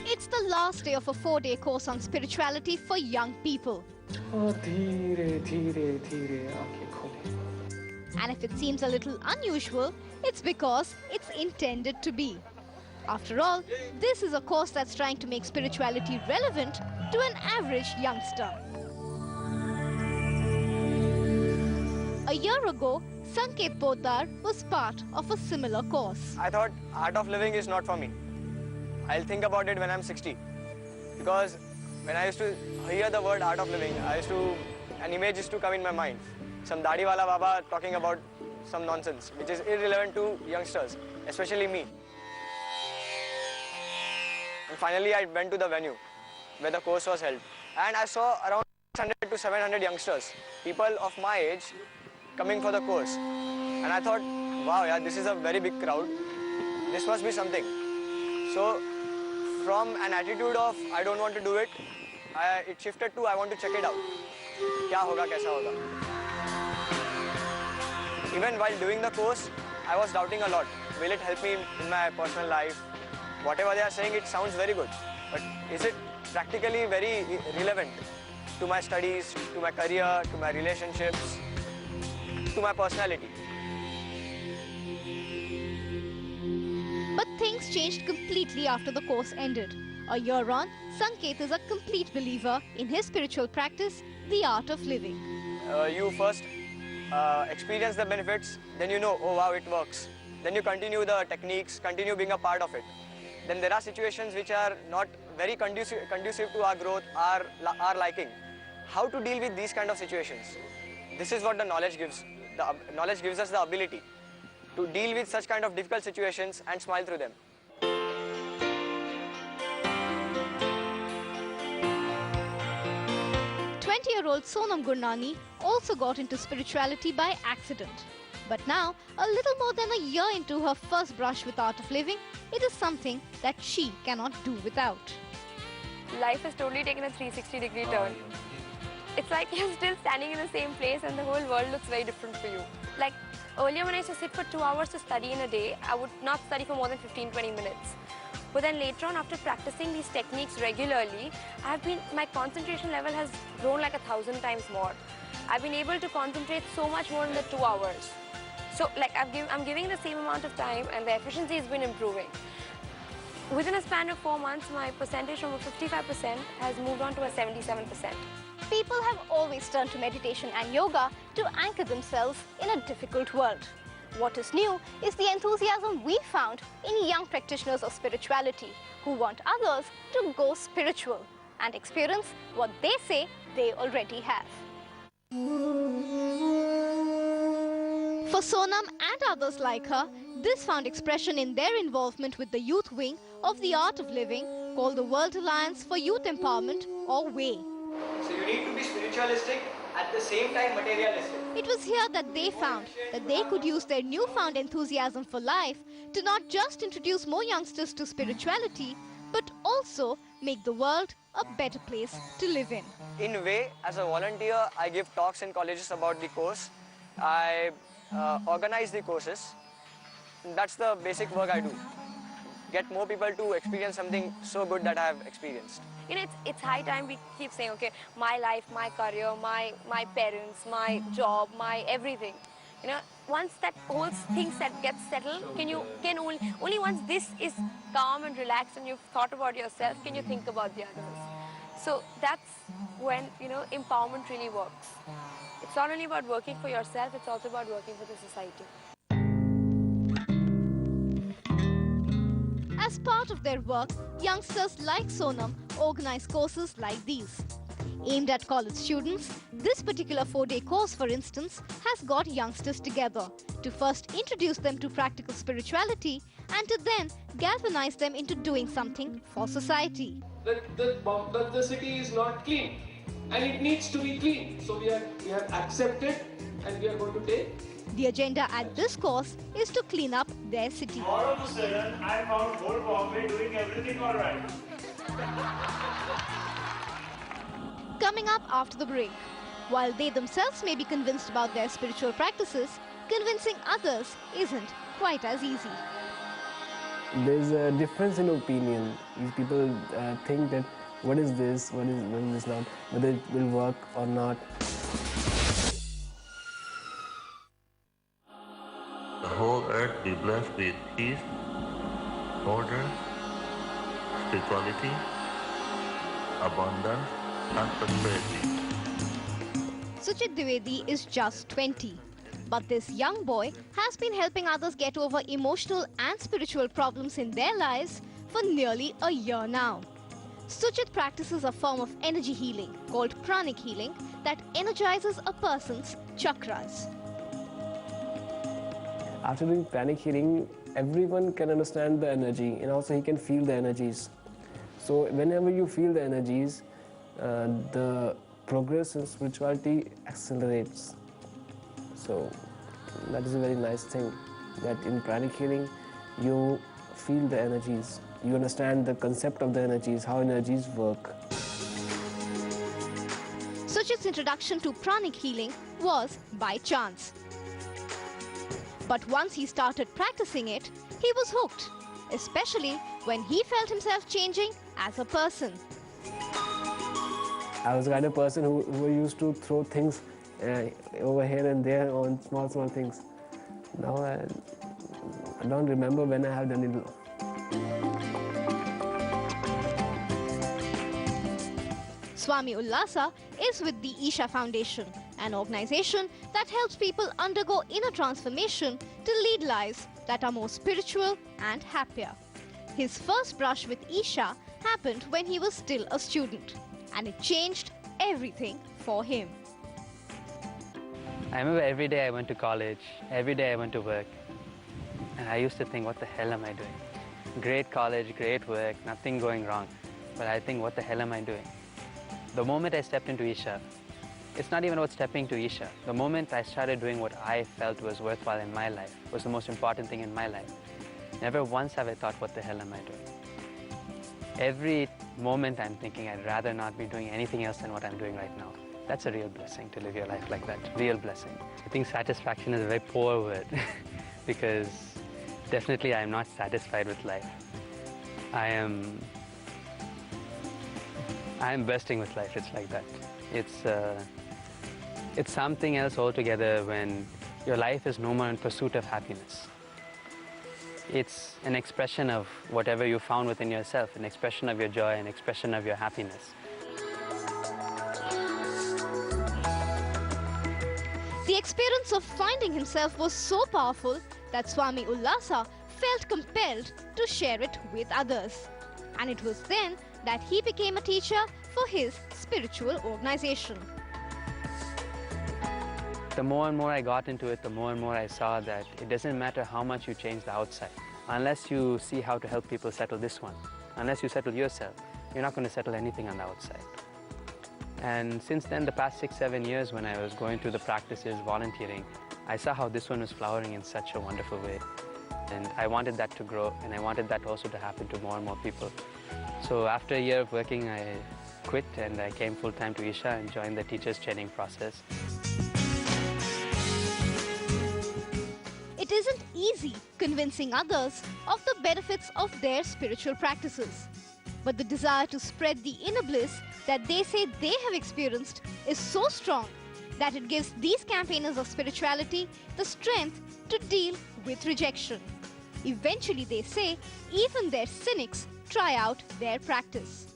It's the last day of a 4-day course on spirituality for young people. And if it seems a little unusual, it's because it's intended to be. After all, this is a course that's trying to make spirituality relevant to an average youngster. A year ago, Sanket Poddar was part of a similar course. I thought art of living is not for me. I'll think about it when I'm 60. Because when I used to hear the word art of living, an image used to come in my mind. Some Dadi wala Baba talking about some nonsense, which is irrelevant to youngsters, especially me. And finally, I went to the venue where the course was held. And I saw around 600 to 700 youngsters, people of my age, coming for the course. And I thought, wow, yeah, this is a very big crowd. This must be something. So, from an attitude of I don't want to do it, it shifted to I want to check it out. Kya hoga, kaisa hoga. Even while doing the course, I was doubting a lot. Will it help me in my personal life? Whatever they are saying, it sounds very good. But is it practically very relevant to my studies, to my career, to my relationships, to my personality? But things changed completely after the course ended. A year on, Sanket is a complete believer in his spiritual practice, the art of living. You first experience the benefits, then you know, oh wow, it works. Then you continue the techniques, continue being a part of it. Then there are situations which are not very conducive to our growth, our liking. How to deal with these kind of situations? This is what the knowledge gives. The knowledge gives us the ability to deal with such kind of difficult situations and smile through them. 20-year-old Sonam Gurnani also got into spirituality by accident. But now, a little more than a year into her first brush with art of living, it is something that she cannot do without. Life has totally taken a 360-degree turn. It's like you're still standing in the same place and the whole world looks very different for you. Like earlier when I used to sit for 2 hours to study in a day, I would not study for more than 15-20 minutes. But then later on, after practicing these techniques regularly, my concentration level has grown like 1,000 times more. I've been able to concentrate so much more in the 2 hours. So like I'm giving the same amount of time and the efficiency has been improving. Within a span of 4 months, my percentage from a 55% has moved on to a 77%. People have always turned to meditation and yoga to anchor themselves in a difficult world. What is new is the enthusiasm we found in young practitioners of spirituality who want others to go spiritual and experience what they say they already have. For Sonam and others like her, this found expression in their involvement with the youth wing of the Art of Living called the World Alliance for Youth Empowerment, or WAY. So you need to be spiritualistic at the same time materialistic. It was here that they found that they could use their newfound enthusiasm for life to not just introduce more youngsters to spirituality, but also make the world a better place to live in. In a way, as a volunteer, I give talks in colleges about the course. I organize the courses. That's the basic work I do. Get more people to experience something so good that I have experienced. You know, it's high time we keep saying, okay, my life, my career, my parents, my job, my everything. You know, once that whole thing gets settled, only once this is calm and relaxed and you've thought about yourself, can you think about the others. So that's when, you know, empowerment really works. It's not only about working for yourself, it's also about working for the society. As part of their work, youngsters like Sonam organize courses like these. Aimed at college students, this particular 4-day course, for instance, has got youngsters together to first introduce them to practical spirituality and to then galvanize them into doing something for society. The city is not clean and it needs to be clean. So we have accepted and we are going to take. The agenda at this course is to clean up their city. All of a sudden, I found whole Bombay doing everything all right. Coming up after the break, while they themselves may be convinced about their spiritual practices, convincing others isn't quite as easy. There's a difference in opinion. These people think that what is this not, whether it will work or not. The whole earth be blessed with peace, order, spirituality, abundance, and prosperity. Suchit Dwivedi is just 20. But this young boy has been helping others get over emotional and spiritual problems in their lives for nearly a year now. Suchit practices a form of energy healing called pranic healing that energizes a person's chakras. After doing pranic healing, everyone can understand the energy and also he can feel the energies. So whenever you feel the energies, the progress in spirituality accelerates. So that is a very nice thing, that in pranic healing you feel the energies, you understand the concept of the energies, how energies work. Suchit's introduction to pranic healing was by chance. But once he started practicing it, he was hooked, especially when he felt himself changing as a person. I was the kind of person who used to throw things over here and there on small things. Now I don't remember when I have done it. Swami Ullasa is with the Isha Foundation, an organization that helps people undergo inner transformation to lead lives that are more spiritual and happier. His first brush with Isha happened when he was still a student, and it changed everything for him. I remember every day I went to college, every day I went to work, and I used to think, what the hell am I doing? Great college, great work, nothing going wrong, but I think, what the hell am I doing? The moment I stepped into Isha, it's not even about stepping to Isha. The moment I started doing what I felt was worthwhile in my life, was the most important thing in my life. Never once have I thought, what the hell am I doing? Every moment I'm thinking, I'd rather not be doing anything else than what I'm doing right now. That's a real blessing to live your life like that, real blessing. I think satisfaction is a very poor word because definitely I'm not satisfied with life. I am bursting with life, it's like that. It's something else altogether when your life is no more in pursuit of happiness. It's an expression of whatever you found within yourself, an expression of your joy, an expression of your happiness. The experience of finding himself was so powerful that Swami Ullasa felt compelled to share it with others. And it was then that he became a teacher for his spiritual organization. The more and more I got into it, the more and more I saw that it doesn't matter how much you change the outside. Unless you see how to help people settle this one, unless you settle yourself, you're not going to settle anything on the outside. And since then, the past 6-7 years when I was going through the practices, volunteering, I saw how this one was flowering in such a wonderful way. And I wanted that to grow, and I wanted that also to happen to more and more people. So after a year of working, I quit and I came full-time to Isha and joined the teacher's training process. It isn't easy convincing others of the benefits of their spiritual practices. But the desire to spread the inner bliss that they say they have experienced is so strong that it gives these campaigners of spirituality the strength to deal with rejection. Eventually, they say, even their cynics try out their practice.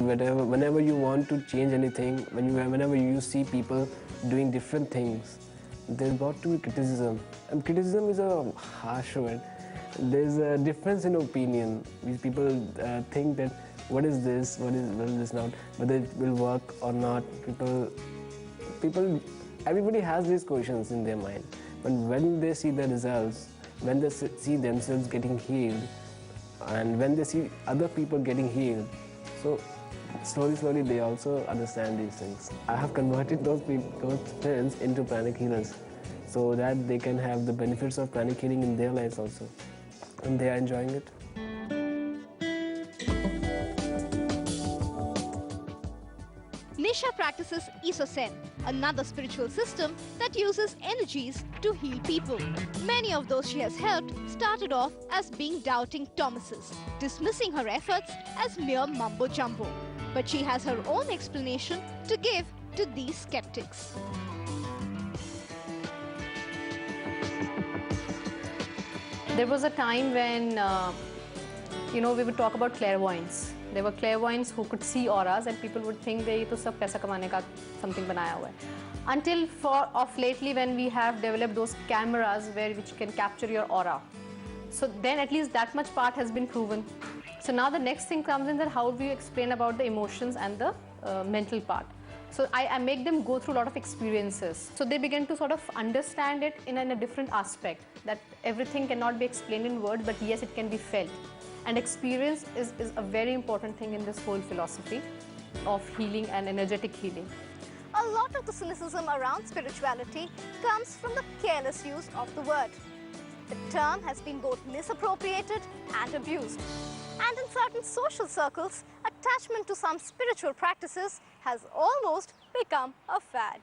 Whenever you want to change anything, whenever you see people doing different things, there's got to be criticism. And criticism is a harsh word. There's a difference in opinion. These people think that what is this not, whether it will work or not. Everybody has these questions in their mind. But when they see the results, when they see themselves getting healed, and when they see other people getting healed, so slowly they also understand these things. I have converted those friends into pranic healers so that they can have the benefits of pranic healing in their lives also, and they are enjoying it. Nisha practices Isha, another spiritual system that uses energies to heal people. Many of those she has helped started off as being doubting Thomases, dismissing her efforts as mere mumbo-jumbo. But she has her own explanation to give to these skeptics. There was a time when, we would talk about clairvoyance. There were clairvoyants who could see auras, and people would think that this is paisa kamane ka something banaya hua hai. Until of lately, when we have developed those cameras which can capture your aura. So then at least that much part has been proven. So now the next thing comes in that how do you explain about the emotions and the mental part. So I make them go through a lot of experiences. So they begin to sort of understand it in a different aspect, that everything cannot be explained in words, but yes, it can be felt. And experience is a very important thing in this whole philosophy of healing and energetic healing. A lot of the cynicism around spirituality comes from the careless use of the word. The term has been both misappropriated and abused. And in certain social circles, attachment to some spiritual practices has almost become a fad.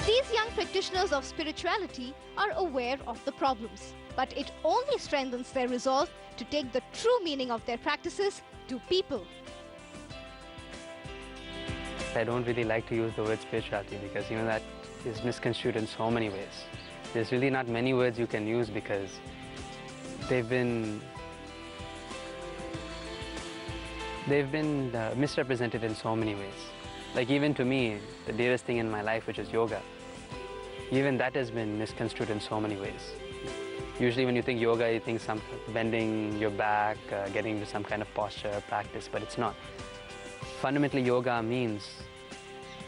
These young practitioners of spirituality are aware of the problems, but it only strengthens their resolve to take the true meaning of their practices to people. I don't really like to use the word spirituality because that is misconstrued in so many ways. There's really not many words you can use because they've been misrepresented in so many ways. Like even to me, the dearest thing in my life, which is yoga, even that has been misconstrued in so many ways. Usually when you think yoga, you think some bending your back, getting into some kind of posture practice, but it's not. Fundamentally, yoga means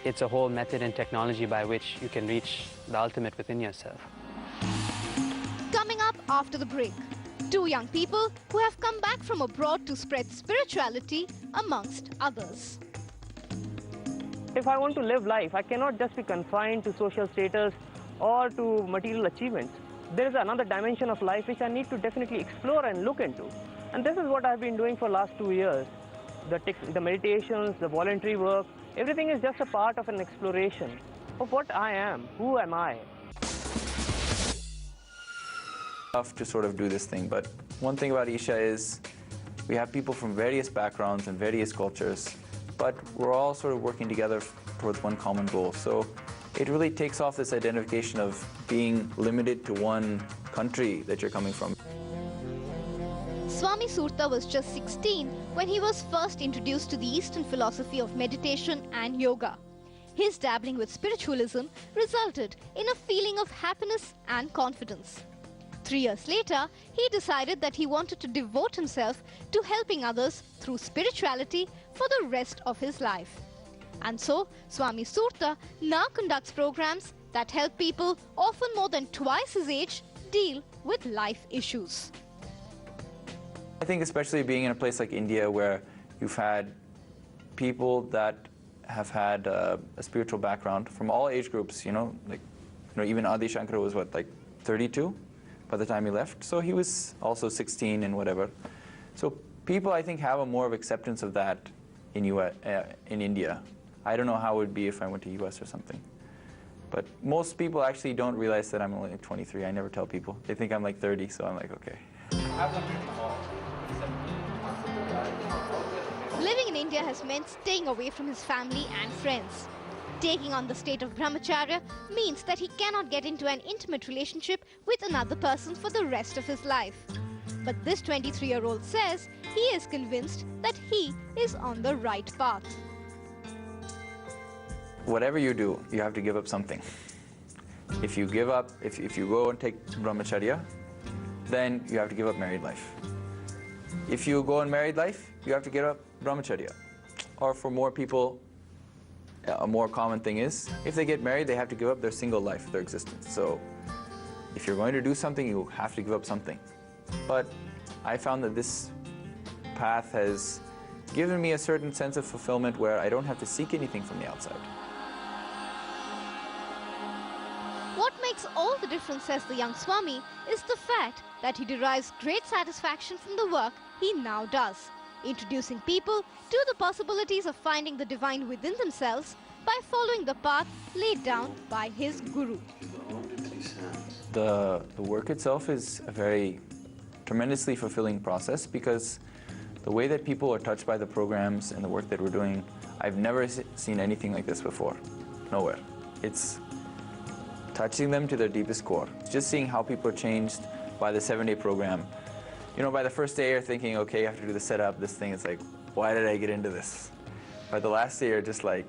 it's a whole method and technology by which you can reach the ultimate within yourself. Coming up after the break, two young people who have come back from abroad to spread spirituality amongst others. If I want to live life, I cannot just be confined to social status or to material achievements. There is another dimension of life which I need to definitely explore and look into. And this is what I've been doing for the last 2 years. The meditations, the voluntary work, everything is just a part of an exploration of what I am, who am I. Tough to sort of do this thing, but one thing about Isha is we have people from various backgrounds and various cultures, but we're all sort of working together towards one common goal. So it really takes off this identification of being limited to one country that you're coming from. Swami Surta was just 16 when he was first introduced to the Eastern philosophy of meditation and yoga. His dabbling with spiritualism resulted in a feeling of happiness and confidence. 3 years later, he decided that he wanted to devote himself to helping others through spirituality for the rest of his life. And so, Swami Surta now conducts programs that help people, often more than twice his age, deal with life issues. I think especially being in a place like India where you've had people that have had a spiritual background from all age groups, even Adi Shankara was what, like 32 by the time he left? So he was also 16 and whatever. So people, I think, have a more of acceptance of that in India. I don't know how it would be if I went to US or something. But most people actually don't realize that I'm only 23. I never tell people. They think I'm like 30, so I'm like, okay. Living in India has meant staying away from his family and friends. Taking on the state of brahmacharya means that he cannot get into an intimate relationship with another person for the rest of his life. But this 23-year-old says he is convinced that he is on the right path. whatever you do, you have to give up something. If you give up, if you go and take brahmacharya, then you have to give up married life. If you go on married life, you have to give up brahmacharya. Or for more people, a more common thing is, if they get married, they have to give up their single life, their existence. So if you're going to do something, you have to give up something. But I found that this path has given me a certain sense of fulfillment where I don't have to seek anything from the outside. What makes all the difference, says the young Swami, is the fact that he derives great satisfaction from the work he now does, introducing people to the possibilities of finding the divine within themselves by following the path laid down by his guru. The work itself is a very tremendously fulfilling process because the way that people are touched by the programs and the work that we're doing, I've never seen anything like this before, nowhere. It's touching them to their deepest core. Just seeing how people are changed by the 7-day program. You know, by the first day you're thinking, okay, you have to do the setup, this thing. It's like, why did I get into this? By the last day you're just like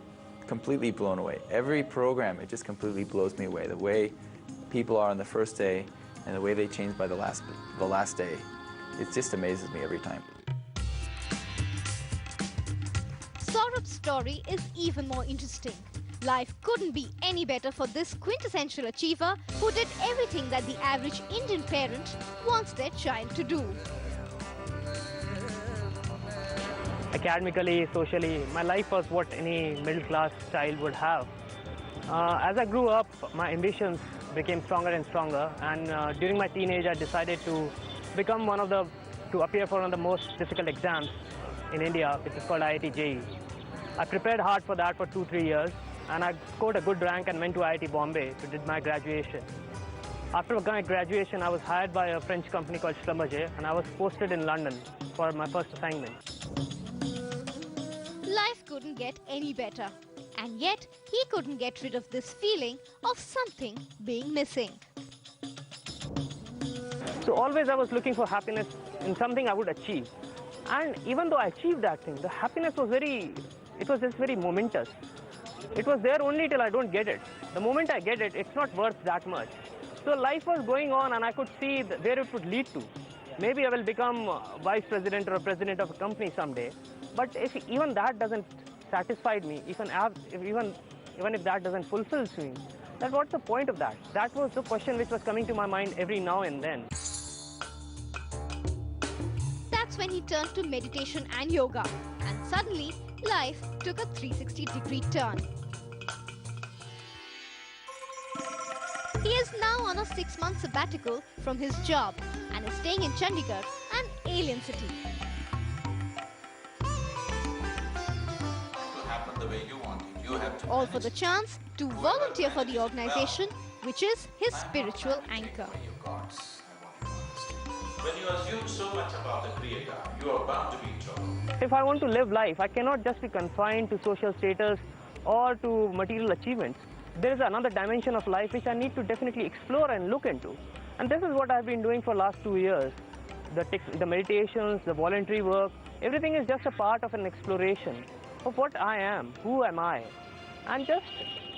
completely blown away. Every program, it just completely blows me away. The way people are on the first day and the way they change by the last day, it just amazes me every time. Saurabh's story is even more interesting. Life couldn't be any better for this quintessential achiever who did everything that the average Indian parent wants their child to do. Academically, socially, my life was what any middle-class child would have. As I grew up, my ambitions became stronger and stronger, and during my teenage, I decided to become to appear for one of the most difficult exams in India, which is called IIT JEE. I prepared hard for that for 2-3 years, and I scored a good rank and went to IIT Bombay to do my graduation. After my graduation, I was hired by a French company called Schlumberger, and I was posted in London for my first assignment. Life couldn't get any better, and yet he couldn't get rid of this feeling of something being missing. So always I was looking for happiness in something I would achieve. And even though I achieved that thing, the happiness was just very momentous. It was there only till I don't get it. The moment I get it, it's not worth that much. So life was going on and I could see where it would lead to. Maybe I will become vice president or president of a company someday. But if even that doesn't satisfy me, even if that doesn't fulfill me, then what's the point of that? That was the question which was coming to my mind every now and then. That's when he turned to meditation and yoga, and suddenly life took a 360-degree turn. He is now on a 6-month sabbatical from his job and is staying in Chandigarh, an alien city. All for the chance to volunteer for the organization, which is his spiritual anchor. When you assume so much about the Creator, you are bound to be in trouble. If I want to live life, I cannot just be confined to social status or to material achievements. There is another dimension of life which I need to definitely explore and look into. And this is what I've been doing for the last 2 years. The meditations, the voluntary work, everything is just a part of an exploration of what I am, who am I, and just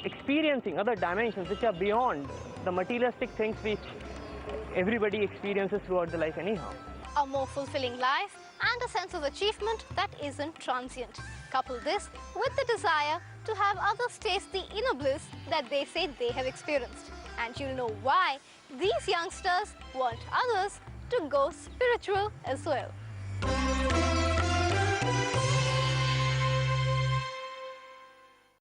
experiencing other dimensions which are beyond the materialistic things which everybody experiences throughout the life anyhow. A more fulfilling life and a sense of achievement that isn't transient. Couple this with the desire to have others taste the inner bliss that they say they have experienced. And you'll know why these youngsters want others to go spiritual as well.